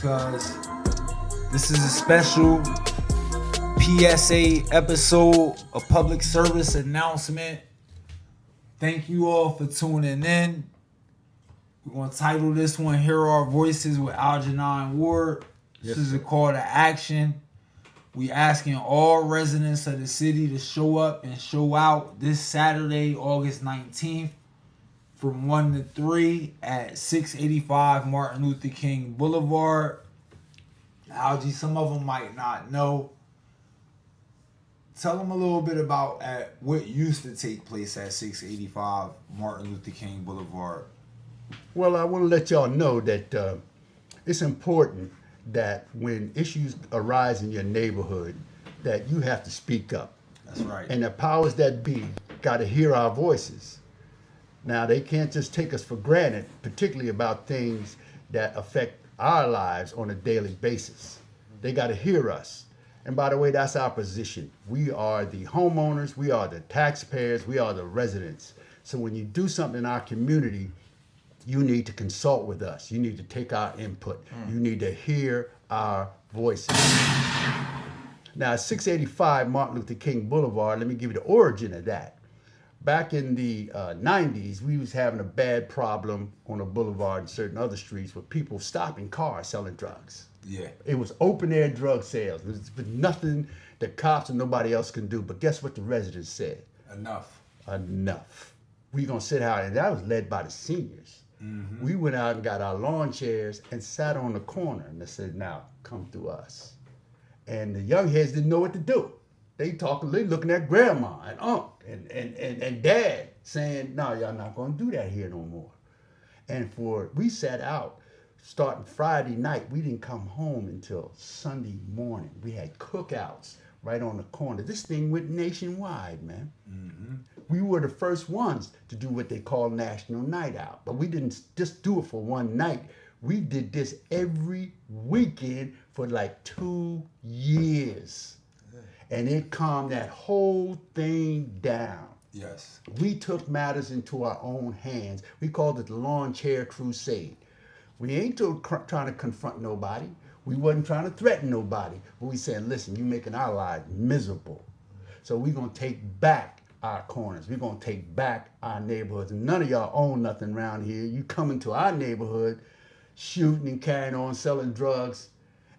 because this is a special PSA episode, a public service announcement. Thank you all for tuning in. We're going to title this one, Hear Our Voices with Algernon Ward. This is a call to action. We asking all residents of the city to show up and show out this Saturday, August 19th, from 1 to 3 at 685 Martin Luther King Boulevard. Algie, some of them might not know. Tell them a little bit about what used to take place at 685 Martin Luther King Boulevard. Well, I want to let y'all know that it's important that when issues arise in your neighborhood, that you have to speak up. That's right. And the powers that be got to hear our voices. Now, they can't just take us for granted, particularly about things that affect our lives on a daily basis. They got to hear us. And by the way, that's our position. We are the homeowners, we are the taxpayers, we are the residents. So when you do something in our community, you need to consult with us. You need to take our input. You need to hear our voices. Now, 685 Martin Luther King Boulevard, let me give you the origin of that. Back in the 90s, we was having a bad problem on the boulevard and certain other streets with people stopping cars selling drugs. Yeah. It was open air drug sales. There was nothing the cops and nobody else can do. But guess what the residents said? Enough. Enough. We gonna sit out, and that was led by the seniors. Mm-hmm. We went out and got our lawn chairs and sat on the corner, and they said, "Now come through us." And the young heads didn't know what to do. They looking at grandma and uncle and dad, saying, "No, y'all not gonna do that here no more." And we sat out starting Friday night. We didn't come home until Sunday morning. We had cookouts right on the corner. This thing went nationwide, man. Mm-hmm. We were the first ones to do what they call National Night Out. But we didn't just do it for one night. We did this every weekend for like 2 years. And it calmed that whole thing down. Yes. We took matters into our own hands. We called it the Lawn Chair Crusade. We ain't trying to confront nobody. We wasn't trying to threaten nobody. But we said, listen, you're making our lives miserable. So we're going to take back our corners. We're going to take back our neighborhoods. And none of y'all own nothing around here. You come into our neighborhood shooting and carrying on, selling drugs.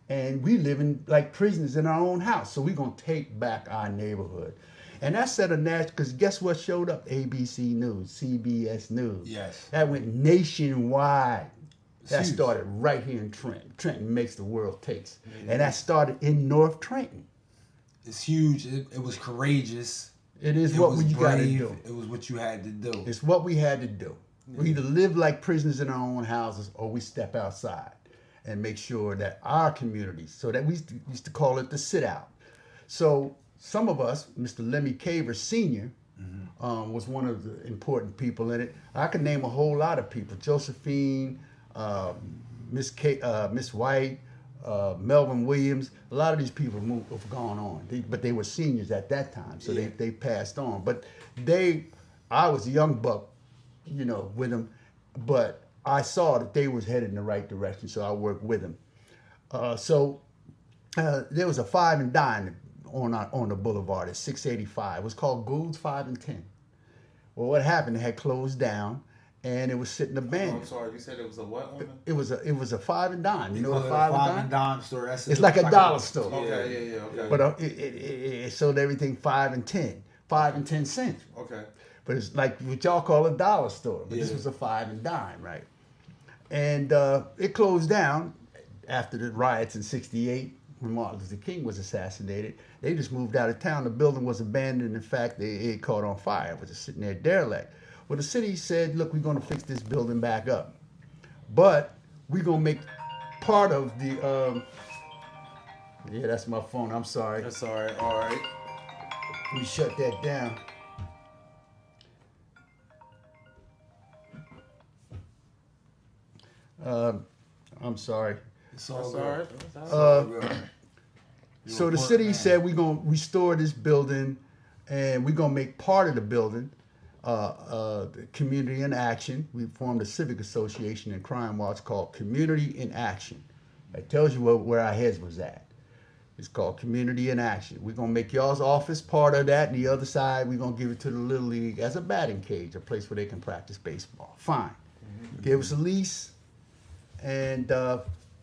And we living like prisoners in our own house. So we're going to take back our neighborhood. And that set a national, because guess what showed up? ABC News, CBS News. Yes. That went nationwide. That Huge. started right here in Trenton. Trenton makes the world takes. And that started in North Trenton. It's huge. It was courageous. It is what we got to do. It was what you had to do. It's what we had to do. We either live like prisoners in our own houses or we step outside and make sure that our communities, so that we used to call it the sit out. So some of us, Mr. Lemmy Caver Sr., was one of the important people in it. I could name a whole lot of people. Josephine, Miss White, Melvin Williams. A lot of these people have gone on, but they were seniors at that time, so they passed on. But I was a young buck, with them, but I saw that they was headed in the right direction, so I worked with them. There was a 5 and dime on the boulevard at 685. It was called Gould's 5 and 10. Well, what happened? It had closed down. And it was sitting abandoned. I'm sorry, you said it was a what on it? It was a 5 and dime. You know what a 5 and dime store? It's like a dollar store. Okay, okay. But it sold everything 5 and 10, 5 and 10 cents. Okay. But it's like what y'all call a dollar store. But this was a 5 and dime, right? And it closed down after the riots in '68 when Martin Luther King was assassinated. They just moved out of town. The building was abandoned. In fact, it caught on fire. It was just sitting there derelict. Well, the city said, look, we're going to fix this building back up. But we're going to make part of the... yeah, that's my phone. I'm sorry. That's all right. All right. We shut that down. I'm sorry. It's all right. So the city said we're going to restore this building and we're going to make part of the building the Community in Action. We formed a civic association in Crime Watch called Community in Action. It tells you where our heads was at. It's called Community in Action. We're gonna make y'all's office part of that, and the other side we're gonna give it to the Little League as a batting cage, a place where they can practice baseball. Fine. Gave us a lease and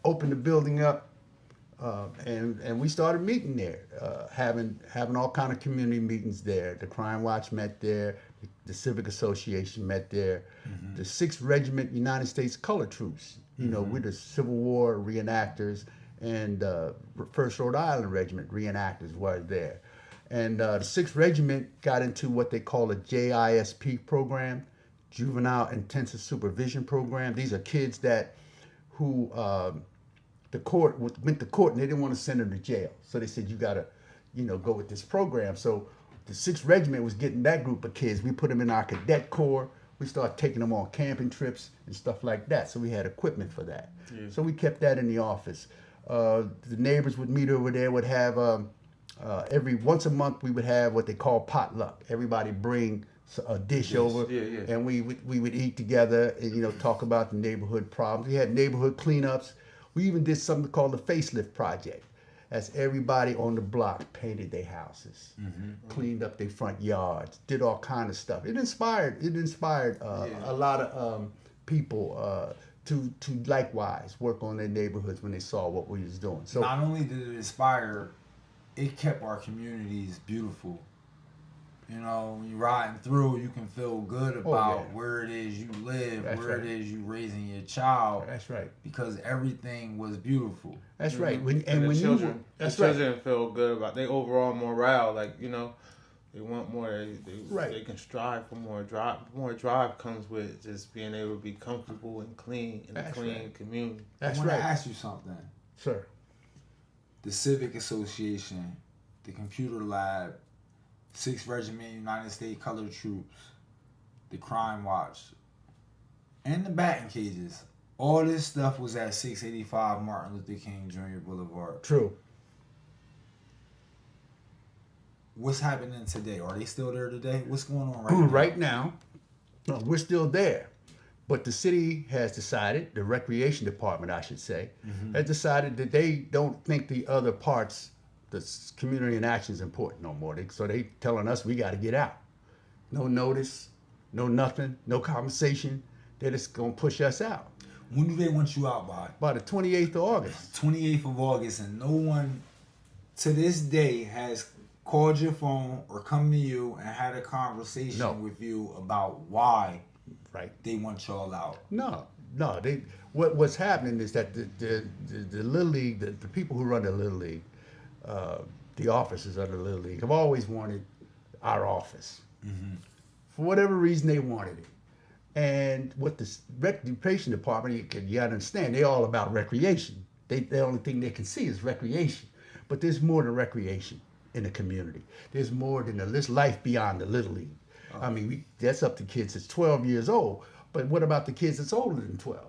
opened the building up, and we started meeting there, having all kind of community meetings there. The Crime Watch met there, the Civic Association met there, the 6th Regiment United States Color Troops. You know, we're the Civil War reenactors, and 1st Rhode Island Regiment reenactors were there. And the 6th Regiment got into what they call a JISP program, Juvenile Intensive Supervision Program. These are kids who the court went to court and they didn't want to send them to jail. So they said, you got to, go with this program. So the 6th Regiment was getting that group of kids. We put them in our cadet corps. We started taking them on camping trips and stuff like that. So we had equipment for that. Yeah. So we kept that in the office. The neighbors would meet over there, would have, every once a month, we would have what they call potluck. Everybody bring a dish over, and we would eat together and, talk about the neighborhood problems. We had neighborhood cleanups. We even did something called the Facelift Project. As everybody on the block painted their houses, cleaned up their front yards, did all kind of stuff. It inspired a lot of people to likewise work on their neighborhoods when they saw what we was doing. So not only did it inspire, it kept our communities beautiful. When you're riding through, you can feel good about where it is you live, it is you raising your child. That's right. Because everything was beautiful. That's right. The children feel good about their overall morale. Like, they want more. They can strive for more. More drive comes with just being able to be comfortable and clean in a clean community. I want to ask you something. Sir. The Civic Association, the Computer Lab, 6th Regiment United States Colored Troops, the Crime Watch, and the batting cages. All this stuff was at 685 Martin Luther King Jr. Boulevard. True. What's happening today? Are they still there today? What's going on right now? No, we're still there. But the city has decided, the recreation department, I should say, has decided that they don't think the other parts, the community in action, is important no more. So they telling us we got to get out. No notice, no nothing, no conversation. They're just going to push us out. When do they want you out by? By the 28th of August. 28th of August, and no one to this day has called your phone or come to you and had a conversation with you about why they want y'all out. No. What's happening is that the Little League, the people who run the Little League, the officers of the Little League have always wanted our office. For whatever reason, they wanted it. And what the recreation department, you gotta understand, they're all about recreation. The only thing they can see is recreation. But there's more than recreation in the community. There's more than there's life beyond the Little League. I mean, that's up to kids that's 12 years old. But what about the kids that's older than 12?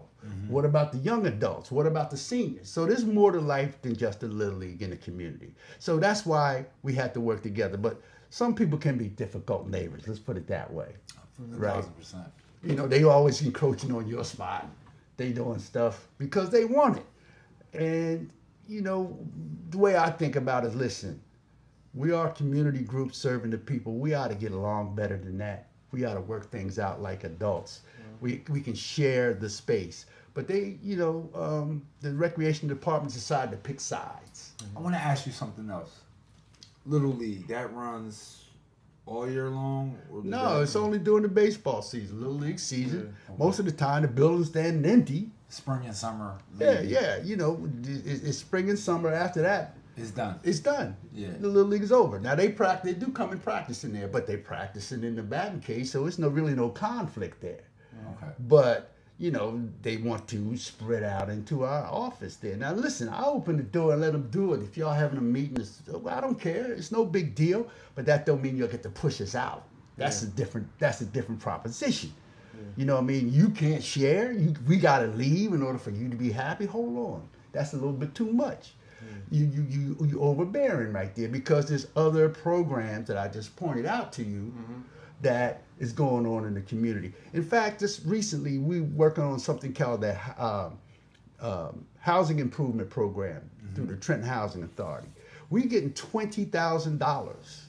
What about the young adults? What about the seniors? So there's more to life than just the Little League in the community. So that's why we had to work together. But some people can be difficult neighbors. Let's put it that way. 1,000%. They always encroaching on your spot. They doing stuff because they want it. And, the way I think about it is, listen, we are a community group serving the people. We ought to get along better than that. We ought to work things out like adults. We can share the space. But they, the recreation department decided to pick sides. I want to ask you something else. Little League, that runs all year long? No, it's only during the baseball season, Little League season. Yeah. Okay. Most of the time, the building's standing empty. Spring and summer. Yeah. It's spring and summer. After that, it's done. It's done. Yeah. The Little League is over. Now they do come and practice in there, but they practicing in the batting cage, so it's really no conflict there. Okay. But they want to spread out into our office there. Now listen, I open the door and let them do it. If y'all having a meeting, I don't care. It's no big deal. But that don't mean you'll get to push us out. That's a different proposition. Yeah. You know what I mean? You can't share. We gotta leave in order for you to be happy. Hold on. That's a little bit too much. You overbearing right there, because there's other programs that I just pointed out to you that is going on in the community. In fact, just recently we working on something called the housing improvement program through the Trenton Housing Authority. We getting $20,000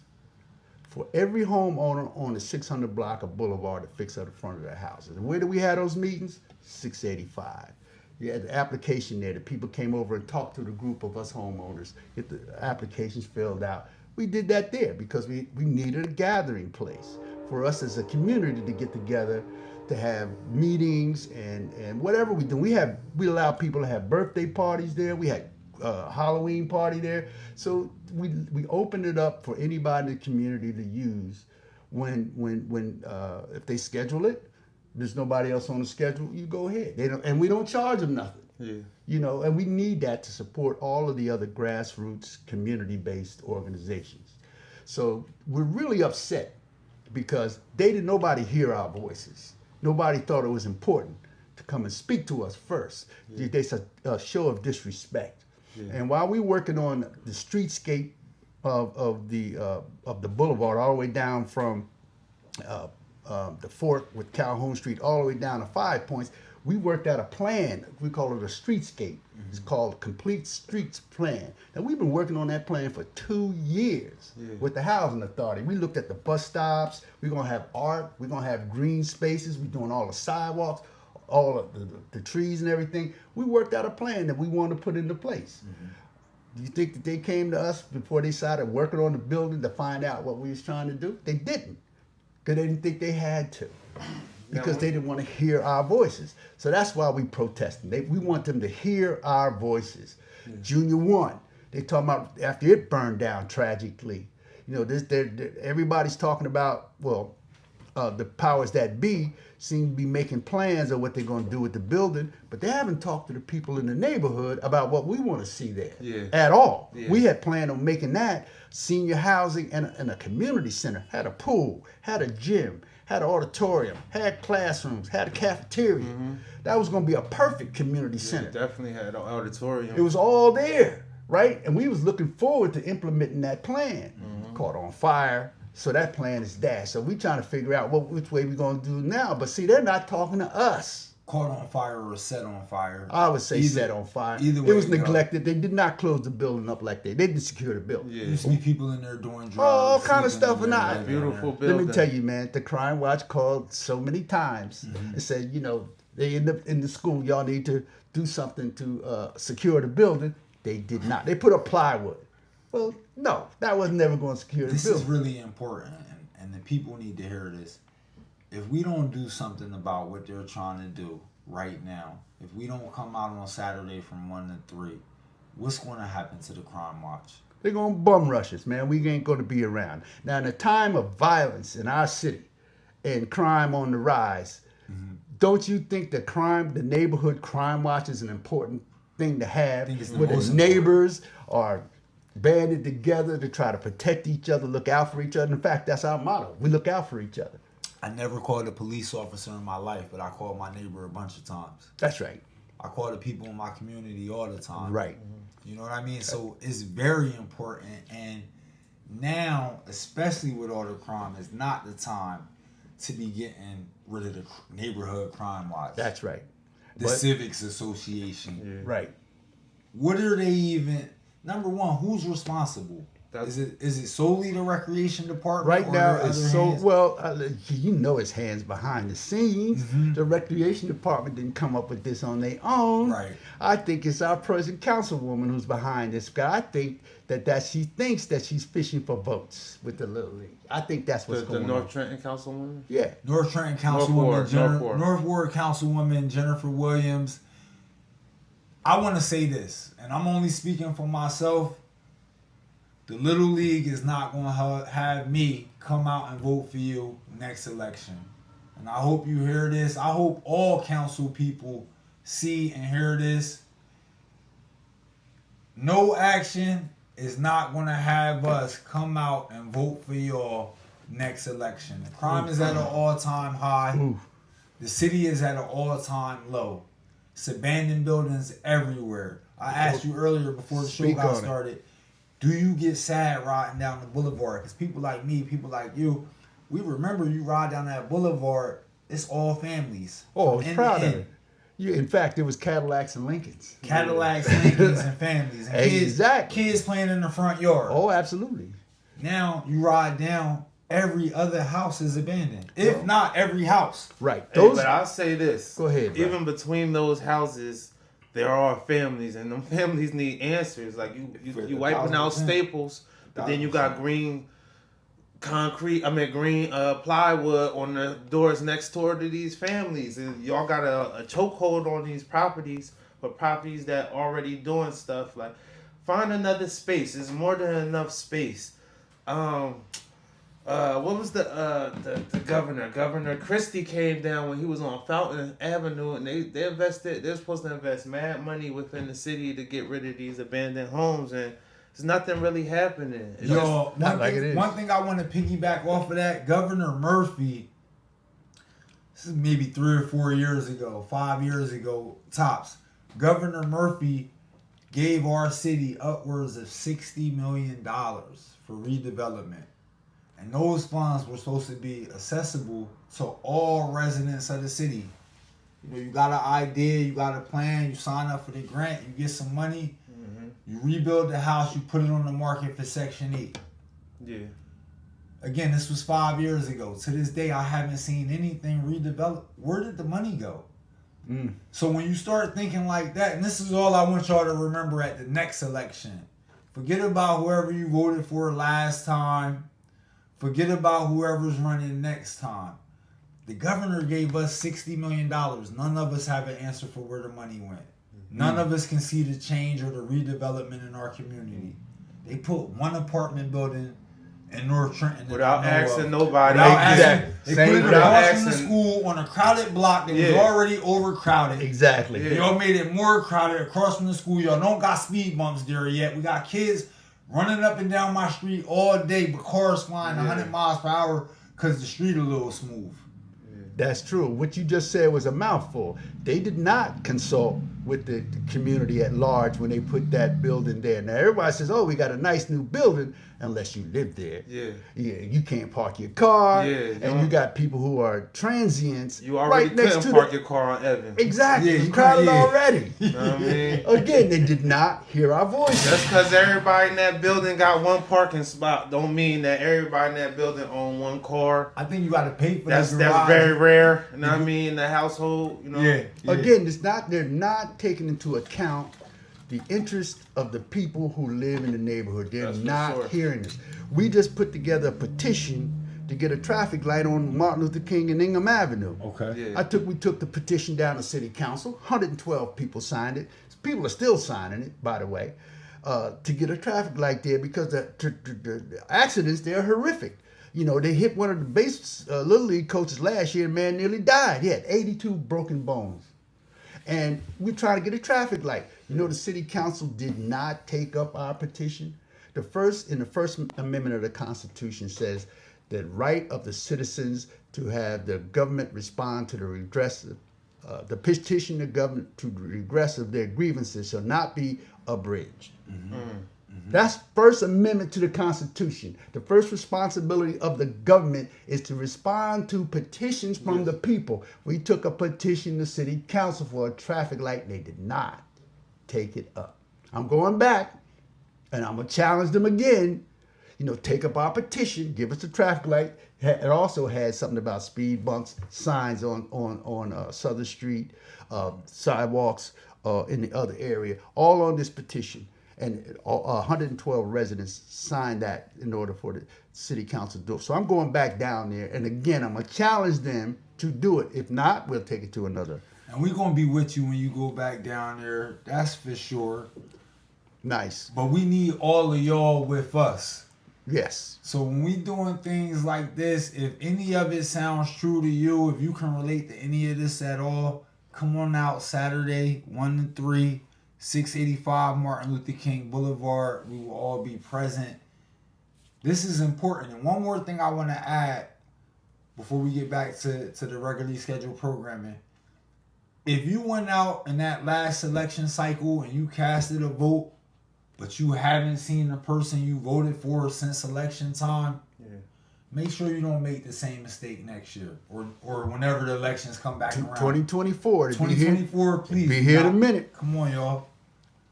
for every homeowner on the 600 block of Boulevard to fix up the front of their houses. And where do we have those meetings? 685. You had the application there. The people came over and talked to the group of us homeowners, get the applications filled out. We did that there because we needed a gathering place for us as a community to get together, to have meetings and whatever we do. We allow people to have birthday parties there. We had a Halloween party there. So we opened it up for anybody in the community to use when if they schedule it. There's nobody else on the schedule, you go ahead. And we don't charge them nothing. Yeah. You know, and we need that to support all of the other grassroots community-based organizations. So we're really upset because nobody hear our voices. Nobody thought it was important to come and speak to us first. Yeah. There's a show of disrespect. Yeah. And while we're working on the streetscape of the boulevard all the way down from the Fork with Calhoun Street all the way down to 5 Points, we worked out a plan. We call it a streetscape. Mm-hmm. It's called Complete Streets Plan. And we've been working on that plan for 2 years with the Housing Authority. We looked at the bus stops. We're going to have art. We're going to have green spaces. We're doing all the sidewalks, all of the trees and everything. We worked out a plan that we want to put into place. Mm-hmm. Do you think that they came to us before they started working on the building to find out what we was trying to do? They didn't. Because they didn't think they had to, because they didn't want to hear our voices. So that's why we protesting. We want them to hear our voices. Yeah. Junior 1, they talking about after it burned down tragically. You know, everybody's talking about, the powers that be seem to be making plans of what they're going to do with the building, but they haven't talked to the people in the neighborhood about what we want to see there at all. Yeah. We had planned on making that senior housing and a community center, had a pool, had a gym, had an auditorium, had classrooms, had a cafeteria. Mm-hmm. That was going to be a perfect community center. Definitely had an auditorium. It was all there, right? And we was looking forward to implementing that plan. Mm-hmm. Caught on fire. So that plan is dashed. So we trying to figure out which way we're going to do now. But see, they're not talking to us. Caught on fire or set on fire? I would say set on fire. Either way, it was neglected. They did not close the building up like they didn't secure the building. Yeah. Used to be people in there doing drugs. All kind of stuff. And beautiful building. Let me tell you, man, the Crime Watch called so many times and said, you know, they in the school, y'all need to do something to secure the building. They did not. They put up plywood. Well, no, that was never going to secure the building. This is really important, and the people need to hear this. If we don't do something about what they're trying to do right now, if we don't come out on Saturday from 1 to 3, what's going to happen to the Crime Watch? They're going to bum rush us, man. We ain't going to be around. Now, in a time of violence in our city and crime on the rise, don't you think the neighborhood crime watch is an important thing to have? Where the neighbors are banded together to try to protect each other, look out for each other. In fact, that's our motto. We look out for each other. I never called a police officer in my life, but I called my neighbor a bunch of times. That's right. I call the people in my community all the time. Right. You know what I mean? So it's very important. And now, especially with all the crime, is not the time to be getting rid of the neighborhood crime watch. That's right. The Civics Association. Yeah. Right. What are they even... Number one, who's responsible? Is it solely the recreation department? Right now, it's you know, it's hands behind the scenes. Mm-hmm. The recreation department didn't come up with this on their own. Right. I think it's our present councilwoman who's behind this guy. I think that she thinks that she's fishing for votes with the Little League. I think that's what's going on. The North Trenton councilwoman? Yeah. North Trenton councilwoman. North Ward councilwoman Jennifer Williams. I want to say this, and I'm only speaking for myself. The Little League is not going to have me come out and vote for you next election. And I hope you hear this. I hope all council people see and hear this. No action is not going to have us come out and vote for y'all next election. The crime is at an all-time high. Oof. The city is at an all-time low. It's abandoned buildings everywhere. I asked you earlier before the show got started, do you get sad riding down the boulevard? Because people like me, people like you, we remember you ride down that boulevard, it's all families. Oh, I was proud of it. Yeah, in fact, it was Cadillacs and Lincolns. Cadillacs, Lincolns, and families. And kids playing in the front yard. Oh, absolutely. Now you ride down, every other house is abandoned. If not every house. Right. But I'll say this. Go ahead. Bro. Even between those houses, there are families, and them families need answers. Like you wiping out Staples, but then you got green plywood on the doors next door to these families, and y'all got a chokehold on these properties for properties that already doing stuff. Like, find another space. There's more than enough space. What was the governor? Governor Christie came down when he was on Fountain Avenue, and they invested. They're supposed to invest mad money within the city to get rid of these abandoned homes, and there's nothing really happening. One thing I want to piggyback off of that, Governor Murphy. This is maybe 3 or 4 years ago, 5 years ago tops. Governor Murphy gave our city upwards of $60 million for redevelopment. And those funds were supposed to be accessible to all residents of the city. You know, you got an idea, you got a plan, you sign up for the grant, you get some money, you rebuild the house, you put it on the market for Section 8. Yeah. Again, this was 5 years ago. To this day, I haven't seen anything redeveloped. Where did the money go? So when you start thinking like that, and this is all I want y'all to remember at the next election. Forget about whoever you voted for last time. Forget about whoever's running next time. The governor gave us $60 million. None of us have an answer for where the money went. None of us can see the change or the redevelopment in our community. They put one apartment building in North Trenton without asking nobody. They put it across from the school on a crowded block that was already overcrowded. Exactly. Yeah. Y'all made it more crowded across from the school. Y'all don't got speed bumps there yet. We got kids running up and down my street all day, but cars flying 100 miles per hour because the street a little smooth. That's true. What you just said was a mouthful. They did not consult with the community at large when they put that building there. Now everybody says, "Oh, we got a nice new building," unless you live there. Yeah, you can't park your car. And you got people who are transients. You already couldn't park your car on Evans. Exactly. You crowded already. You know what I mean? Again, they did not hear our voices. Just because everybody in that building got one parking spot, don't mean that everybody in that building own one car. I think you got to pay for that's very rare. You know what I mean? In the household, you know. Again, they're not taking into account the interest of the people who live in the neighborhood. They're not hearing this. We just put together a petition to get a traffic light on Martin Luther King and Ingham Avenue. Okay. We took the petition down to City Council. 112 people signed it. People are still signing it, by the way, to get a traffic light there because the accidents there are horrific. You know, they hit one of the Little League coaches last year. The man nearly died. He had 82 broken bones. And we're trying to get a traffic light. You know, the city council did not take up our petition. The First Amendment of the Constitution says that right of the citizens to have the government respond to the petition the government to the redress of their grievances shall not be abridged. That's First Amendment to the Constitution. The first responsibility of the government is to respond to petitions from the people. We took a petition to City Council for a traffic light. They did not take it up. I'm going back, and I'm going to challenge them again. You know, take up our petition, give us a traffic light. It also had something about speed bumps, signs on Southern Street, sidewalks in the other area, all on this petition. And 112 residents signed that in order for the city council to do it. So I'm going back down there, and again, I'm going to challenge them to do it. If not, we'll take it to another. And we're going to be with you when you go back down there. That's for sure. Nice. But we need all of y'all with us. Yes. So when we doing things like this, if any of it sounds true to you, if you can relate to any of this at all, come on out Saturday, 1 to 3. 685 Martin Luther King Boulevard. We will all be present. This is important. And one more thing I want to add before we get back to the regularly scheduled programming. If you went out in that last election cycle and you casted a vote, but you haven't seen the person you voted for since election time, make sure you don't make the same mistake next year or whenever the elections come back around. 2024. 2024, please. Be here in a minute. Come on, y'all.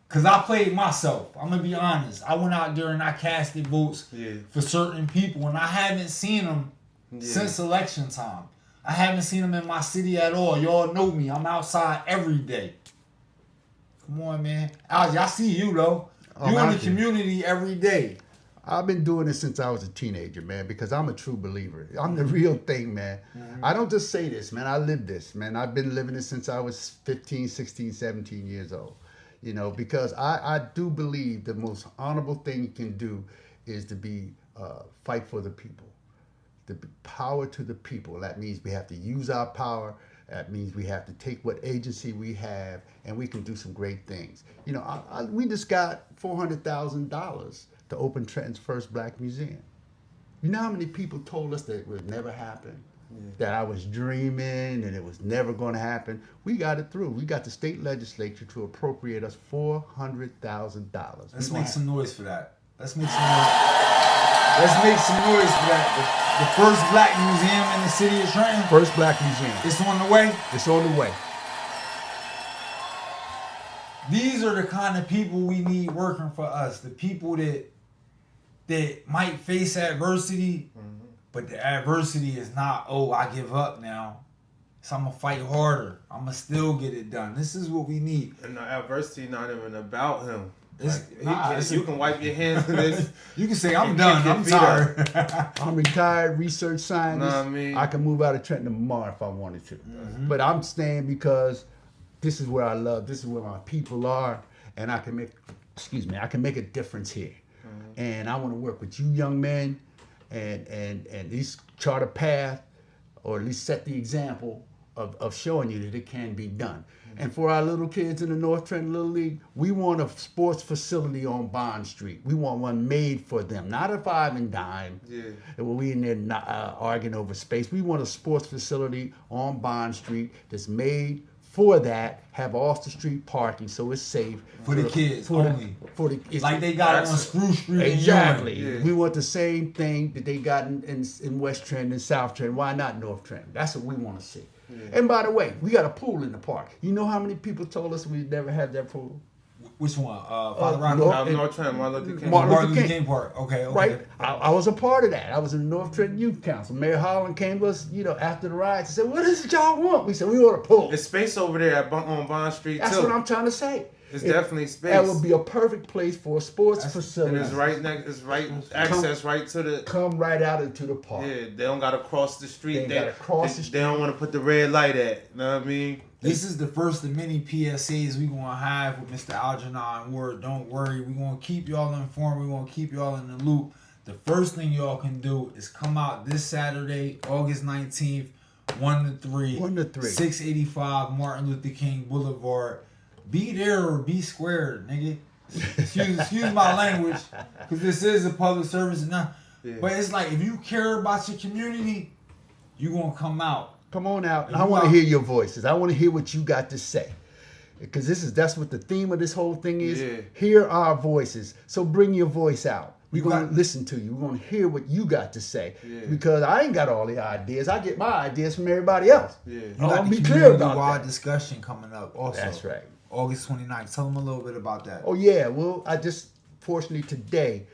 Because I played myself. I'm going to be honest. I went out there and I casted votes for certain people, and I haven't seen them since election time. I haven't seen them in my city at all. Y'all know me. I'm outside every day. Come on, man. Algie, I see you, though. You in the community every day. I've been doing this since I was a teenager, man, because I'm a true believer. I'm the real thing, man. Mm-hmm. I don't just say this, man. I live this, man. I've been living it since I was 15, 16, 17 years old. You know, because I do believe the most honorable thing you can do is to be fight for the people. The power to the people. That means we have to use our power. That means we have to take what agency we have, and we can do some great things. You know, we just got $400,000 to open Trenton's first black museum. You know how many people told us that it would never happen? That I was dreaming and it was never going to happen. We got it through. We got the state legislature to appropriate us $400,000. Let's make some noise for that. Let's make some noise. Let's make some noise for that. The first black museum in the city of Trenton. First black museum. It's on the way. It's on the way. These are the kind of people we need working for us. The people that might face adversity. But the adversity is not, oh, I give up now. So I'm going to fight harder. I'm going to still get it done. This is what we need. And the adversity not even about him. You can wipe your hands of this. You can say, I'm done. I'm tired. I'm retired research scientist. Know what I mean? I can move out of Trenton tomorrow if I wanted to. Mm-hmm. But I'm staying because this is where I love. This is where my people are. And I can make a difference here. Mm-hmm. And I want to work with you young men. And at least chart a path, or at least set the example of showing you that it can be done. Mm-hmm. And for our little kids in the North Trenton Little League, we want a sports facility on Bond Street. We want one made for them, not a five and dime. Where we in there arguing over space. We want a sports facility on Bond Street that's made for that, have off the street parking so it's safe for the kids only. Like they got on Screw Street. Exactly. Yeah. We want the same thing that they got in West Trenton and South Trenton. Why not North Trenton? That's what we want to see. Yeah. And by the way, we got a pool in the park. You know how many people told us we'd never have that pool? Which one? Father Ron? North Trenton, Martin Luther King Park. Okay. Right. I was a part of that. I was in the North Trenton Youth Council. Mayor Holland came to us, after the riots and said, "What is it y'all want?" We said, "We want a pool." There's space over there on Bond Street, That's what I'm trying to say. It's definitely space. That would be a perfect place for a sports facility. And it's access right to the... Come right out into the park. Yeah, they don't got to cross the street. They don't want to put the red light at. You know what I mean? This is the first of many PSAs we're going to have with Mr. Algernon Ward. Don't worry. We're going to keep y'all informed. We're going to keep y'all in the loop. The first thing y'all can do is come out this Saturday, August 19th, 1 to 3. 685 Martin Luther King Boulevard. Be there or be squared, nigga. Excuse my language, because this is a public service. But it's like, if you care about your community, you going to come out. Come on out. I want to hear your voices. I want to hear what you got to say. Because that's what the theme of this whole thing is. Yeah. Hear our voices. So bring your voice out. We're going to listen to you. We're going to hear what you got to say. Yeah. Because I ain't got all the ideas. I get my ideas from everybody else. Yeah. I want to be clear about that. Discussion coming up also. That's right. August 29th. Tell them a little bit about that. Oh, yeah. Well, fortunately today,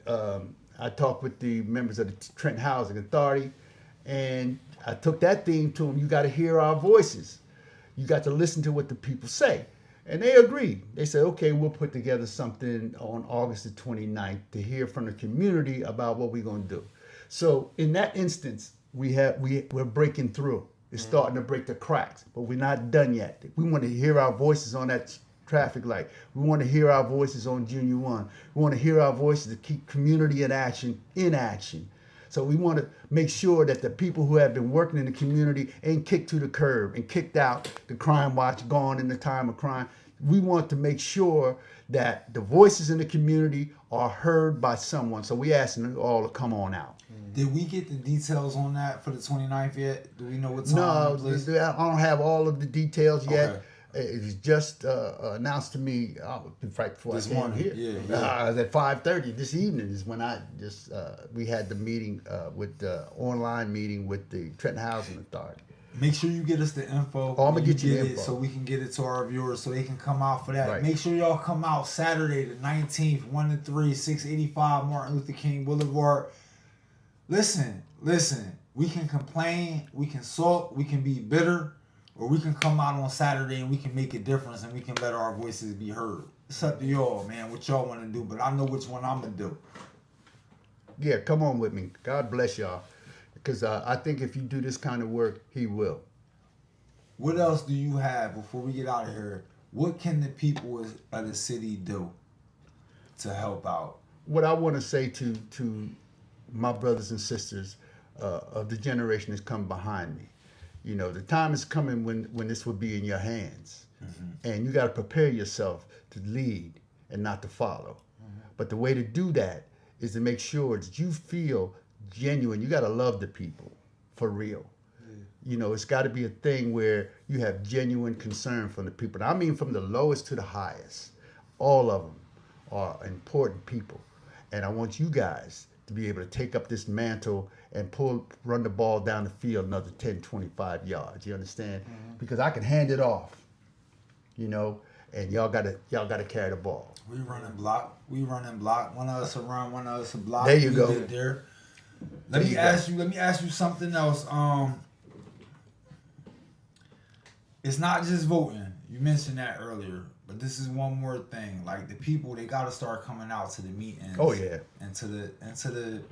I talked with the members of the Trenton Housing Authority, and I took that theme to them. You got to hear our voices. You got to listen to what the people say. And they agreed. They said, okay, we'll put together something on August the 29th to hear from the community about what we're going to do. So in that instance, we're breaking through. It's starting to break the cracks, but we're not done yet. We want to hear our voices on that traffic light. We want to hear our voices on Junior 1. We want to hear our voices to keep community in action. So we want to make sure that the people who have been working in the community ain't kicked to the curb and kicked out, the crime watch gone in the time of crime. We want to make sure that the voices in the community are heard by someone. So we asking them all to come on out. Did we get the details on that for the 29th yet? Do we know what time? No, I don't have all of the details yet. it was just announced to me right before This I came morning. here. Yeah. At 5:30 this evening is when I just we had the meeting with the online meeting with the Trenton Housing Authority. Make sure you get us the info. Oh, I'm gonna get you the it info so we can get it to our viewers so they can come out for that. Right. Make sure y'all come out Saturday the 19th, 1 to 3, 685 Martin Luther King Boulevard. Listen. We can complain, we can sulk, we can be bitter, or we can come out on Saturday and we can make a difference and we can let our voices be heard. It's up to y'all, man, what y'all want to do, but I know which one I'm going to do. Yeah, come on with me. God bless y'all. Because I think if you do this kind of work, he will. What else do you have before we get out of here? What can the people of the city do to help out? What I want to say to my brothers and sisters of the generation that's come behind me, you know, the time is coming when this will be in your hands. And you got to prepare yourself to lead and not to follow. But the way to do that is to make sure that you feel genuine. You got to love the people for real. You know, it's got to be a thing where you have genuine concern from the people. I mean, from the lowest to the highest, all of them are important people. And I want you guys to be able to take up this mantle and run the ball down the field another 10, 25 yards. You understand? Because I can hand it off, you know, and y'all gotta carry the ball. We running block. One of us will run, one of us will block. There you go. Get there. Let me ask you something else. It's not just voting. You mentioned that earlier, but this is one more thing. Like the people, they got to start coming out to the meetings. Oh yeah. And to the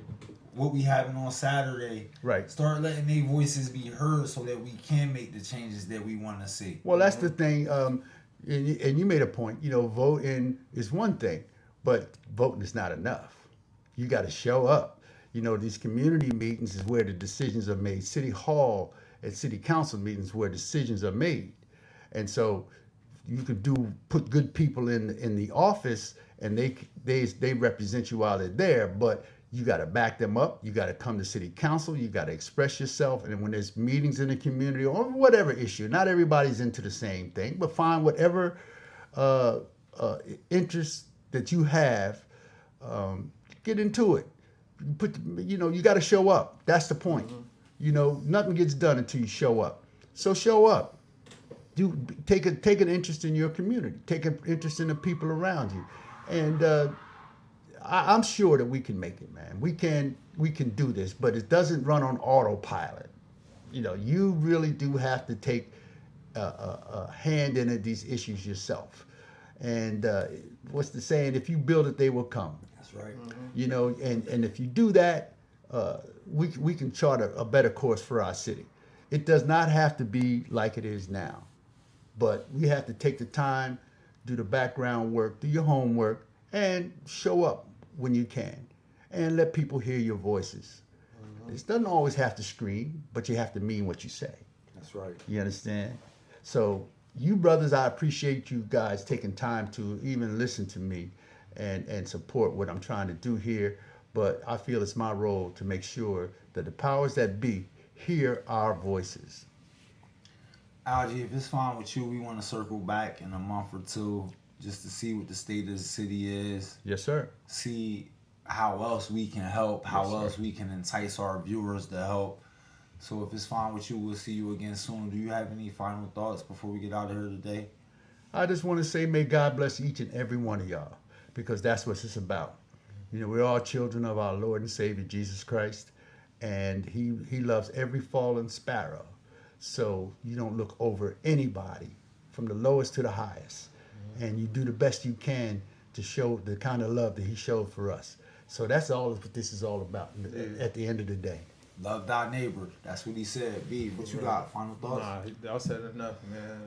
what we having on Saturday. Right. Start letting their voices be heard so that we can make the changes that we want to see. Well, that's the thing. And you made a point. You know, voting is one thing, but voting is not enough. You got to show up. You know, these community meetings is where the decisions are made. City Hall and City Council meetings where decisions are made. And so you could put good people in the office and they represent you while they're there, but you got to back them up. You got to come to City Council. You got to express yourself. And when there's meetings in the community or whatever issue, not everybody's into the same thing, but find whatever interest that you have, get into it. You got to show up. That's the point. You know, nothing gets done until you show up. So show up. Take an interest in your community. Take an interest in the people around you, and I'm sure that we can make it, man. We can do this, but it doesn't run on autopilot. You know, you really do have to take a hand in these issues yourself. And what's the saying? If you build it, they will come. That's right. You know, and if you do that, we can chart a better course for our city. It does not have to be like it is now, but we have to take the time, do the background work, do your homework, and show up when you can, and let people hear your voices. It doesn't always have to scream, but you have to mean what you say. That's right. You understand? So you brothers, I appreciate you guys taking time to even listen to me and support what I'm trying to do here. But I feel it's my role to make sure that the powers that be hear our voices. Algie, if it's fine with you, we want to circle back in a month or two just to see what the state of the city is. Yes, sir. See how else we can help, how else we can entice our viewers to help. So if it's fine with you, we'll see you again soon. Do you have any final thoughts before we get out of here today? I just want to say may God bless each and every one of y'all, because that's what it's about. You know, we're all children of our Lord and Savior, Jesus Christ, and he loves every fallen sparrow. So you don't look over anybody from the lowest to the highest. And you do the best you can to show the kind of love that he showed for us. So that's all what this is all about at the end of the day. Love thy neighbor. That's what he said. B, what you got? Final thoughts? Nah, y'all said enough, man.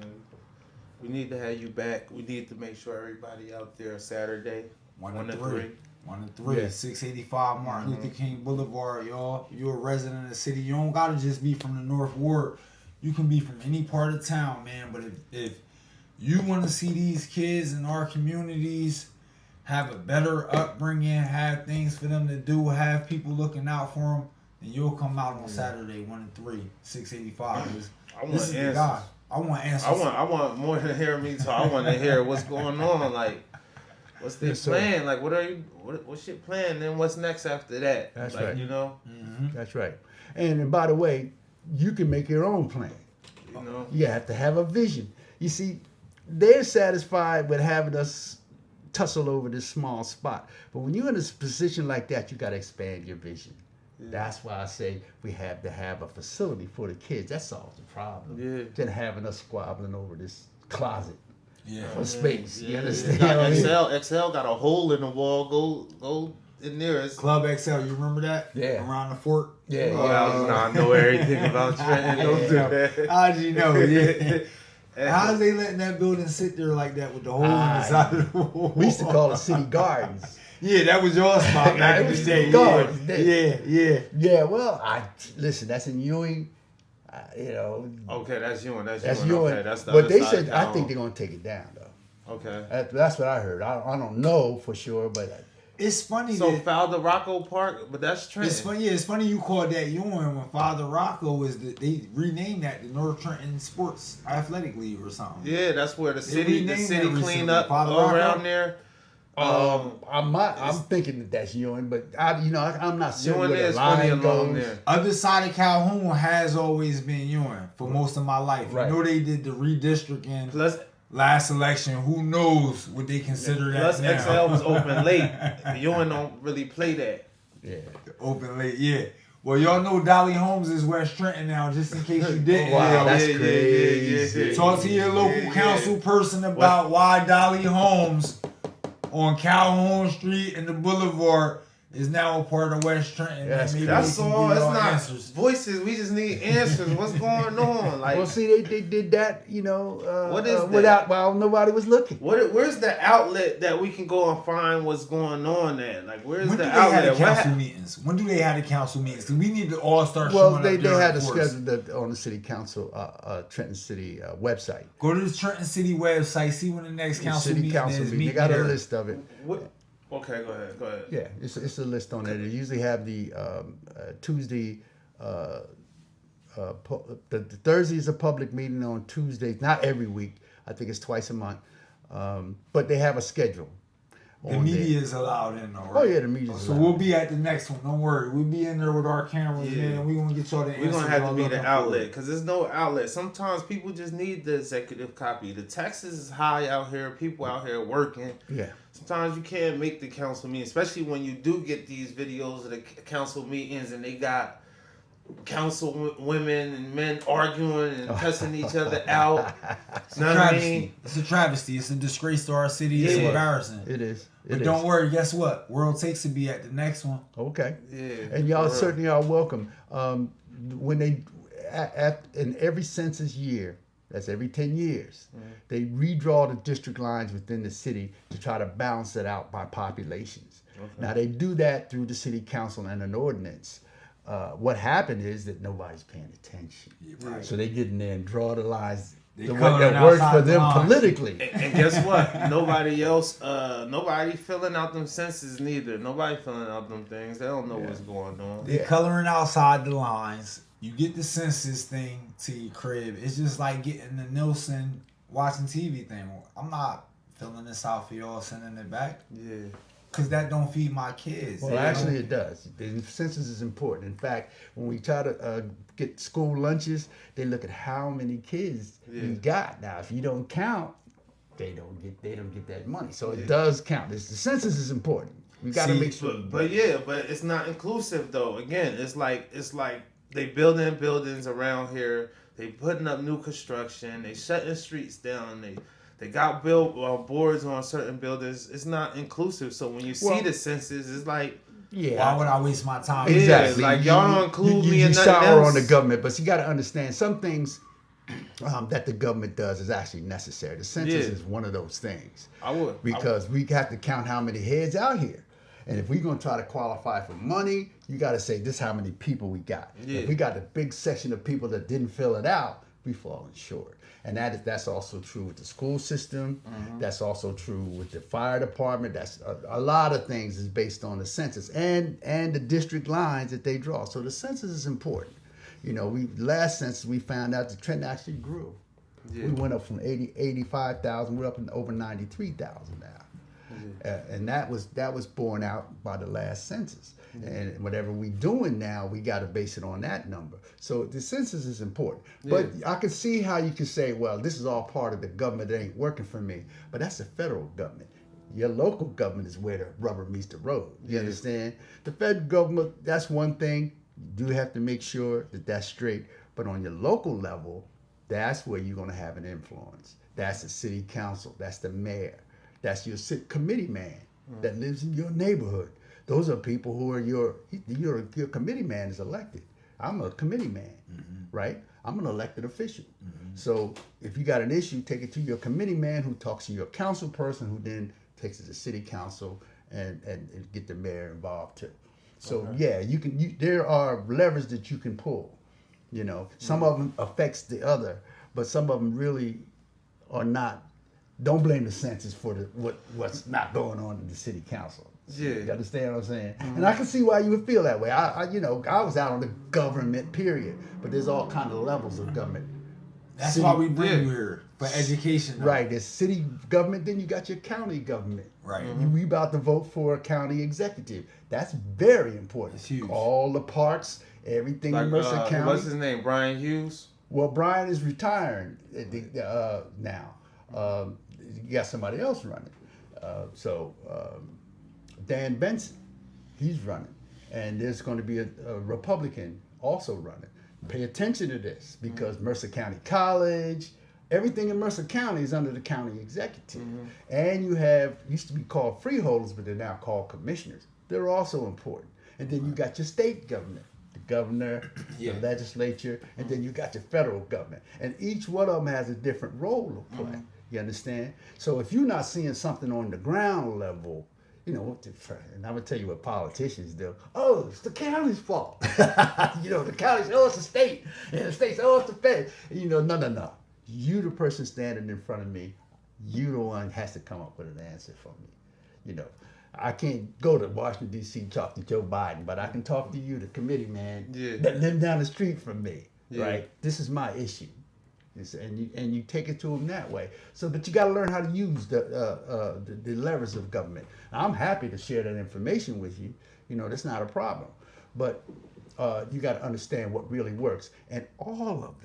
We need to have you back. We need to make sure everybody out there Saturday, 1 to 3. 1 to 3, 685 Martin Luther King Boulevard, y'all. If you're a resident of the city, you don't gotta just be from the North Ward. You can be from any part of town, man. But if you want to see these kids in our communities have a better upbringing, have things for them to do, have people looking out for them, then you'll come out on Saturday, 1 to 3, 685. I want answers. I want answers. I want more than hear me talk. I want to hear what's going on. Like, what's the plan? Like, what's your plan? Then what's next after that? That's like, right. You know. Mm-hmm. That's right. And by the way, you can make your own plan. You know. You have to have a vision. You see, they're satisfied with having us tussle over this small spot. But when you're in a position like that, you got to expand your vision. Yeah. That's why I say we have to have a facility for the kids. That solves the problem. Yeah. Than having us squabbling over this closet for space. Yeah. You understand? XL got a hole in the wall. Go in there. Club XL, you remember that? Yeah. Around the fort? Yeah. I know everything about Trenton. Don't do that. How'd you know? Yeah. How's they letting that building sit there like that with the hole in the side of the wall? We used to call it City Gardens. Yeah, that was your spot back in the day. Yeah. Well, listen. That's in Ewing. Okay, that's Ewing. That's Ewing. Okay, that's the but other they side said of I town. think they're gonna take it down though. Okay. That's what I heard. I don't know for sure, but it's funny. So Father Rocco Park, but that's Trenton. It's funny. Yeah, it's funny you called that Ewing when Father Rocco was they renamed that the North Trenton Sports Athletic League or something. Yeah, that's where the city cleaned up Father around Rocco? there. I'm thinking that's Ewing, but I'm not certain Ewing where the is funny line along goes. there. Other side of Calhoun has always been Ewing for most of my life. Right. I know they did the redistricting Plus, last election. Who knows what they consider that plus now. XL was open late. Ewing don't really play that. Yeah. Open late, yeah. Well, y'all know Dolly Holmes is West Trenton now, just in case you didn't. Wow, know. that's crazy. Yeah. Talk to your local council person about why Dolly Holmes on Calhoun Street and the Boulevard is now a part of West Trenton. Yes, Maybe That's they can all. give It's y'all not answers. voices. We just need answers. What's going on? Like, Well, see, they did that, What is that? without while nobody was looking. where's the outlet that we can go and find what's going on at? Like, where's When do the they have outlet? the council meetings? When do they have the council meetings? Because we need to all start Well, showing they up there had in a force. schedule on the city council, Trenton City website. Go to the Trenton City website, see when the next council City meeting council is. meeting. They Meet got there. a list of it. Okay, go ahead. Yeah, it's a list on there. They usually have the Tuesday. The Thursday is a public meeting on Tuesdays. Not every week. I think it's twice a month. But they have a schedule. The media is allowed in, though, right? Oh yeah, the media. So we'll be at the next one. Don't worry. We'll be in there with our cameras, Yeah. man. We're gonna get y'all the answers. We're gonna have to y'all be looking the for. outlet because there's no outlet. Sometimes people just need the executive copy. The taxes is high out here. People out here working. Yeah. Sometimes you can't make the council meeting, especially when you do get these videos of the council meetings and they got council women and men arguing and cussing each other out. It's Know a what I travesty. mean? It's a travesty. It's a disgrace to our city. It's Yeah. embarrassing. It is. But don't worry. Guess what? World Takes to be at the next one. Okay. Yeah. And y'all for real. certainly are welcome. When they in every census year, that's every 10 years, they redraw the district lines within the city to try to balance it out by populations. Okay. Now they do that through the city council and an ordinance. What happened is that nobody's paying attention. Right. So they get in there and draw the lines They the way coloring that works for outside the them lines. politically. And guess what? Nobody filling out them census neither. Nobody filling out them things. They don't know what's going on. They're coloring outside the lines. You get the census thing to your crib. It's just like getting the Nielsen watching TV thing. I'm not filling this out for y'all, sending it back. Yeah. Because that don't feed my kids. Well, actually, it does. The census is important. In fact, when we try to get school lunches, they look at how many kids we got. Now, if you don't count, they don't get that money. So it does count. The census is important. We got to make sure. But it's not inclusive though. Again, it's like they building buildings around here. They putting up new construction. They shutting streets down. They got built boards on certain buildings. It's not inclusive. So when you see the census, it's like, why would I waste my time? Exactly. Like y'all don't include me in nothing sour else. on the government, but you got to understand some things that the government does is actually necessary. The census is one of those things. Because we have to count how many heads out here. And if we're going to try to qualify for money, you got to say this how many people we got. Yeah. If we got a big section of people that didn't fill it out, we falling short. And that's also true with the school system. Mm-hmm. That's also true with the fire department. That's a lot of things is based on the census and the district lines that they draw. So the census is important. You know, last census we found out that Trenton actually grew. Yeah. We went up from 85,000. We're up in over 93,000 now. And that was borne out by the last census. And whatever we doing now, we got to base it on that number. So the census is important. But I can see how you can say, well, this is all part of the government that ain't working for me. But that's the federal government. Your local government is where the rubber meets the road. You understand? The federal government, that's one thing. You do have to make sure that that's straight. But on your local level, that's where you're going to have an influence. That's the city council. That's the mayor. That's your committee man that lives in your neighborhood. Those are people who are your committee man is elected. I'm a committee man, right? I'm an elected official. So if you got an issue, take it to your committee man who talks to your council person who then takes it to city council and get the mayor involved too. So there are levers that you can pull. You know, some of them affects the other, but some of them really are not. Don't blame the census for what's not going on in the city council. Yeah, you understand what I'm saying? And I can see why you would feel that way. I was out on the government period, but there's all kind of levels of government. That's why we bring you here for education. Though. Right, there's city government, then you got your county government. Right, we about to vote for a county executive. That's very important. It's huge. All the parks, everything in Mercer County. What's his name? Brian Hughes. Well, Brian is retiring now. You got somebody else running. Dan Benson, he's running. And there's going to be a Republican also running. Pay attention to this because Mercer County College, everything in Mercer County is under the county executive. And you used to be called freeholders, but they're now called commissioners. They're also important. And then you got your state government, the governor, the legislature, and then you got your federal government. And each one of them has a different role to play. You understand? So if you're not seeing something on the ground level, you know, and I'm going to tell you what politicians do. Oh, it's the county's fault. The county's, it's the state. And the state's, it's the fed. No. You, the person standing in front of me, you the one has to come up with an answer for me. I can't go to Washington, D.C. talk to Joe Biden, but I can talk to you, the committee man that live down the street from me, right? This is my issue. And you take it to them that way. But you got to learn how to use the levers of government. Now, I'm happy to share that information with you. That's not a problem. But you got to understand what really works. And all of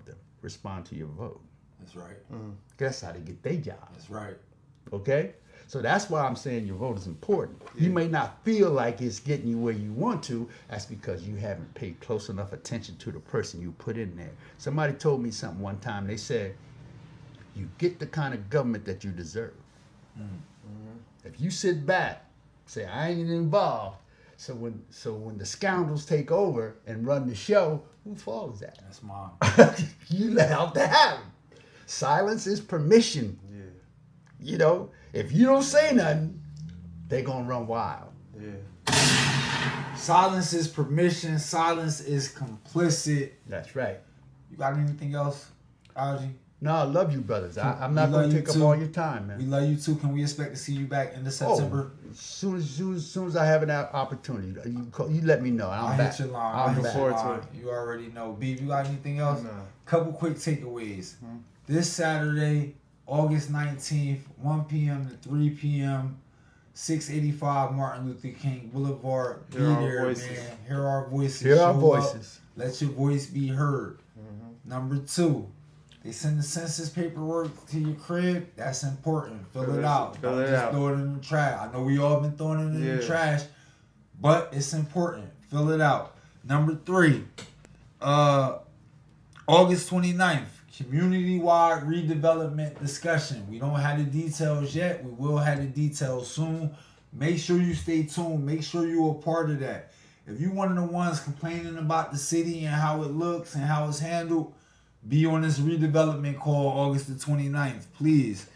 them respond to your vote. That's right. That's how they get their job. That's right. Okay? So that's why I'm saying your vote is important. You may not feel like it's getting you where you want to. That's because you haven't paid close enough attention to the person you put in there. Somebody told me something one time. They said, you get the kind of government that you deserve. If you sit back, say, I ain't involved. So when the scoundrels take over and run the show, whose fault is that? That's mine. You allowed to have them. Silence is permission. If you don't say nothing, they're going to run wild. Silence is permission. Silence is complicit. That's right. You got anything else, Algie? No, I love you, brothers. I'm not going to take up all your time, man. We love you, too. Can we expect to see you back in September? As soon as I have an opportunity, you let me know. I'm back. Hit your line. I'm looking forward to it. You already know. B, you got anything else? No. Couple quick takeaways. This Saturday, August 19th, 1 p.m. to 3 p.m., 685 Martin Luther King Boulevard. Be there, man. Hear our voices. Hear our voices. Let your voice be heard. Number 2, they send the census paperwork to your crib. That's important. Fill it out. Don't just throw it in the trash. I know we all been throwing it in the trash, but it's important. Fill it out. Number 3, August 29th. Community-wide redevelopment discussion. We don't have the details yet. We will have the details soon. Make sure you stay tuned. Make sure you're a part of that. If you're one of the ones complaining about the city and how it looks and how it's handled, be on this redevelopment call August the 29th, please.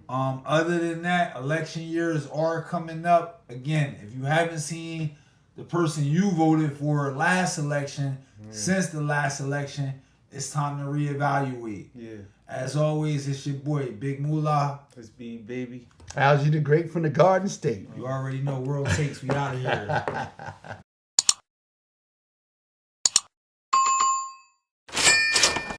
Other than that, election years are coming up. Again, if you haven't seen the person you voted for last election, since the last election, it's time to reevaluate. As always, it's your boy, Big Moolah. It's B, baby. Algie the Great from the Garden State. You already know World Takes. We out of here.